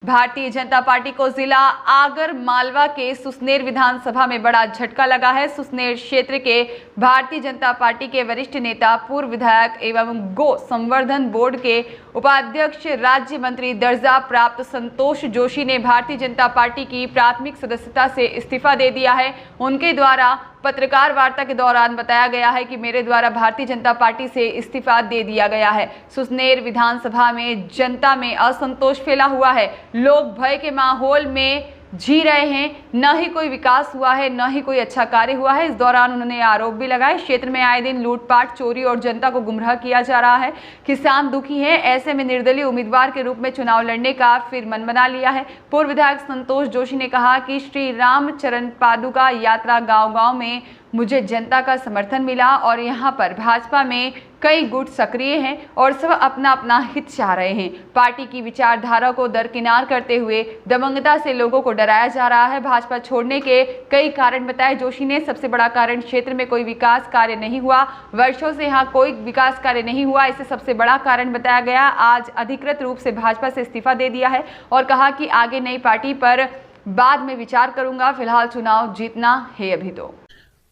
Bharatiya Janata party को जिला आगर मालवा के सुसनेर विधानसभा में बड़ा झटका लगा है। सुसनेर क्षेत्र के भारतीय जनता पार्टी के वरिष्ठ नेता, पूर्व विधायक एवं गो संवर्धन बोर्ड के उपाध्यक्ष, राज्य मंत्री दर्जा प्राप्त संतोष जोशी ने भारतीय जनता पार्टी की प्राथमिक सदस्यता से इस्तीफा दे दिया है। उनके द्वारा पत्रकार वार्ता के दौरान बताया गया है कि मेरे द्वारा भारतीय जनता पार्टी से इस्तीफा दे दिया गया है। सुसनेर विधानसभा में जनता में असंतोष फैला हुआ है। लोग भय के माहौल में जी रहे हैं। न ही कोई विकास हुआ है, न ही कोई अच्छा कार्य हुआ है। इस दौरान उन्होंने आरोप भी लगाए, क्षेत्र में आए दिन लूटपाट, चोरी और जनता को गुमराह किया जा रहा है। किसान दुखी हैं, ऐसे में निर्दलीय उम्मीदवार के रूप में चुनाव लड़ने का फिर मन बना लिया है। पूर्व विधायक संतोष जोशी ने कहा कि श्री राम चरण पादुका यात्रा गांव-गांव में मुझे जनता का समर्थन मिला और यहाँ पर भाजपा में कई गुट सक्रिय हैं और सब अपना अपना हित चाह रहे हैं। पार्टी की विचारधारा को दरकिनार करते हुए दबंगता से लोगों को डराया जा रहा है। भाजपा छोड़ने के कई कारण बताए जोशी ने। सबसे बड़ा कारण क्षेत्र में कोई विकास कार्य नहीं हुआ, वर्षों से यहाँ कोई विकास कार्य नहीं हुआ, इसे सबसे बड़ा कारण बताया गया। आज अधिकृत रूप से भाजपा से इस्तीफा दे दिया है और कहा कि आगे नई पार्टी पर बाद में विचार करूंगा, फिलहाल चुनाव जीतना है। अभी तो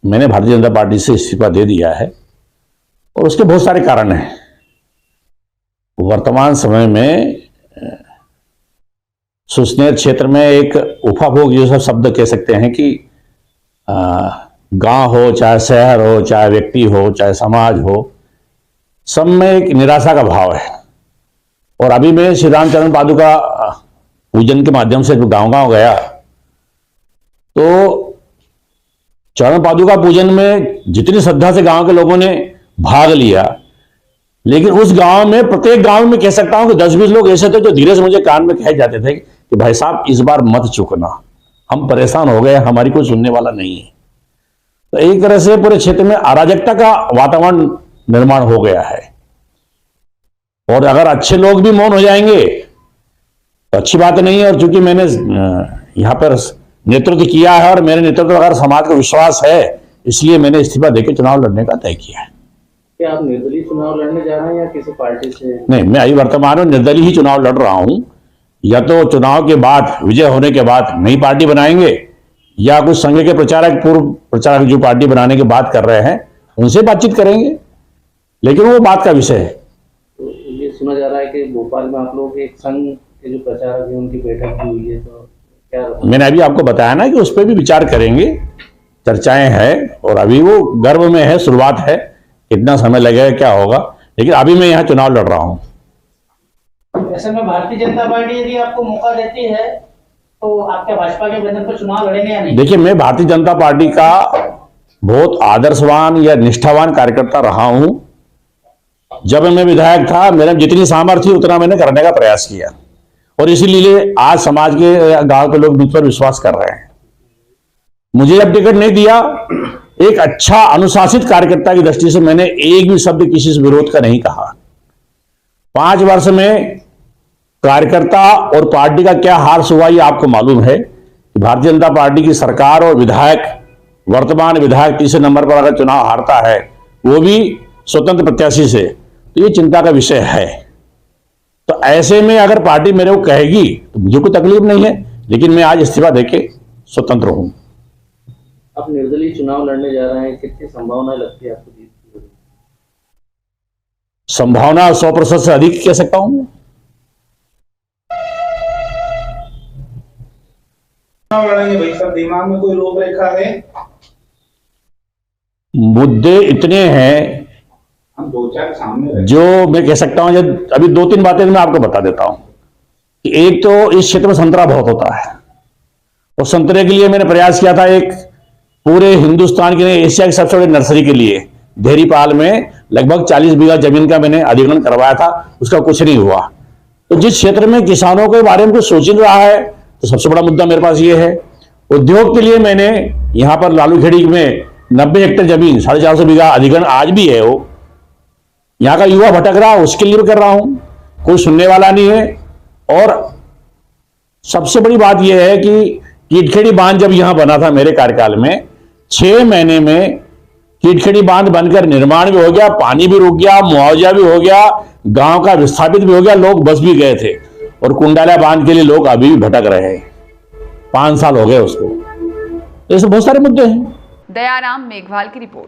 मैंने भारतीय जनता पार्टी से इस्तीफा दे दिया है और उसके बहुत सारे कारण हैं। वर्तमान समय में सुसनेर क्षेत्र में एक उफाफोक जैसा शब्द कह सकते हैं कि गांव हो, चाहे शहर हो, चाहे व्यक्ति हो, चाहे समाज हो, सब में एक निराशा का भाव है। और अभी मैं श्री राम चरण पादुका पूजन के माध्यम से गांव-गांव गया तो चरण पादुका पूजन में जितनी श्रद्धा से गांव के लोगों ने भाग लिया, लेकिन उस गांव में प्रत्येक गांव में कह सकता हूं कि 10-20 लोग ऐसे थे जो धीरे से मुझे कान में कहे जाते थे कि भाई साहब इस बार मत चूकना, हम परेशान हो गए, हमारी कोई सुनने वाला नहीं है। तो एक तरह से पूरे क्षेत्र में अराजकता का वातावरण निर्माण हो गया है। और अगर अच्छे लोग भी मौन हो जाएंगे तो अच्छी बात नहीं है। और चूंकि मैंने यहां पर नेतृत्व किया है और मेरे नेतृत्व अगर समाज का विश्वास है, इसलिए मैंने इस्तीफा देकर चुनाव लड़ने का तय किया है। क्या आप निर्दलीय चुनाव लड़ने जा रहे हैं या किसी पार्टी से? नहीं, मैं अभी वर्तमान में निर्दलीय ही चुनाव लड़ रहा हूं। या तो चुनाव के बाद, विजय होने के बाद नई पार्टी बनाएंगे, या कुछ संघ के प्रचारक, पूर्व प्रचारक जो पार्टी बनाने की बात कर रहे हैं, उनसे बातचीत करेंगे, लेकिन वो बात का विषय है। तो ये सुना जा रहा है कि भोपाल में आप लोग एक संघ के जो प्रचारक है उनकी बैठक भी हुई है, तो क्या? मैंने अभी आपको बताया ना कि उस पर भी विचार करेंगे, चर्चाएं हैं और अभी वो गर्भ में है, शुरुआत है, कितना समय लगेगा क्या होगा, लेकिन अभी मैं यहाँ चुनाव लड़ रहा हूँ। ऐसे में भारतीय जनता पार्टी यदि आपको मौका देती है तो आपके भाजपा के बैनर पर चुनाव लड़ेंगे या नहीं? देखिए, मैं भारतीय जनता पार्टी का बहुत आदर्शवान या निष्ठावान कार्यकर्ता रहा हूं। जब मैं विधायक था, मेरे में जितनी सामर्थ्य उतना मैंने करने का प्रयास किया और इसीलिए आज समाज के, गांव के लोग मुझ पर विश्वास कर रहे हैं। मुझे जब टिकट नहीं दिया, एक अच्छा अनुशासित कार्यकर्ता की दृष्टि से मैंने एक भी शब्द किसी से विरोध का नहीं कहा। 5 वर्ष में कार्यकर्ता और पार्टी का क्या हार हुआ ये आपको मालूम है कि भारतीय जनता पार्टी की सरकार और विधायक, वर्तमान विधायक तीसरे नंबर पर अगर चुनाव हारता है, वो भी स्वतंत्र प्रत्याशी से, तो ये चिंता का विषय है। तो ऐसे में अगर पार्टी मेरे को कहेगी तो मुझे कोई तकलीफ नहीं है, लेकिन मैं आज इस्तीफा देके स्वतंत्र हूं। आप निर्दलीय चुनाव लड़ने जा रहे हैं, कितनी संभावना लगती है आपको जीत की? संभावना 100% से अधिक कह सकता हूं। चुनाव लड़ेंगे भाई साहब, दिमाग में कोई रूपरेखा है? मुद्दे इतने हैं, हम 2-4 सामने जो मैं कह सकता हूं। जब अभी 2-3 बातें मैं आपको बता देता हूं कि एक तो इस क्षेत्र में संतरा बहुत होता है और संतरे के लिए मैंने प्रयास किया था, एक पूरे हिंदुस्तान के, एशिया की सबसे बड़ी नर्सरी के लिए देहरीपाल में लगभग 40 बीघा जमीन का मैंने अधिग्रहण करवाया था, उसका कुछ नहीं हुआ। तो जिस क्षेत्र में किसानों के बारे में कुछ सोच रहा है, तो सबसे बड़ा मुद्दा मेरे पास ये है। उद्योग के लिए मैंने यहाँ पर लालूखेड़ी में 90 हेक्टेयर जमीन, 450 बीघा अधिग्रहण आज भी है। वो यहाँ का युवा भटक रहा, उसके लिए कर रहा हूं, कोई सुनने वाला नहीं है। और सबसे बड़ी बात यह है कि कीटखेड़ी बांध जब यहां बना था मेरे कार्यकाल में, 6 महीने में कीटखेड़ी बांध बनकर निर्माण भी हो गया, पानी भी रुक गया, मुआवजा भी हो गया, गांव का विस्थापित भी हो गया, लोग बस भी गए थे। और कुंडाला बांध के लिए लोग अभी भी भटक रहे हैं। 5 साल हो गए उसको। ऐसे बहुत सारे मुद्दे हैं। दयाराम मेघवाल की रिपोर्ट।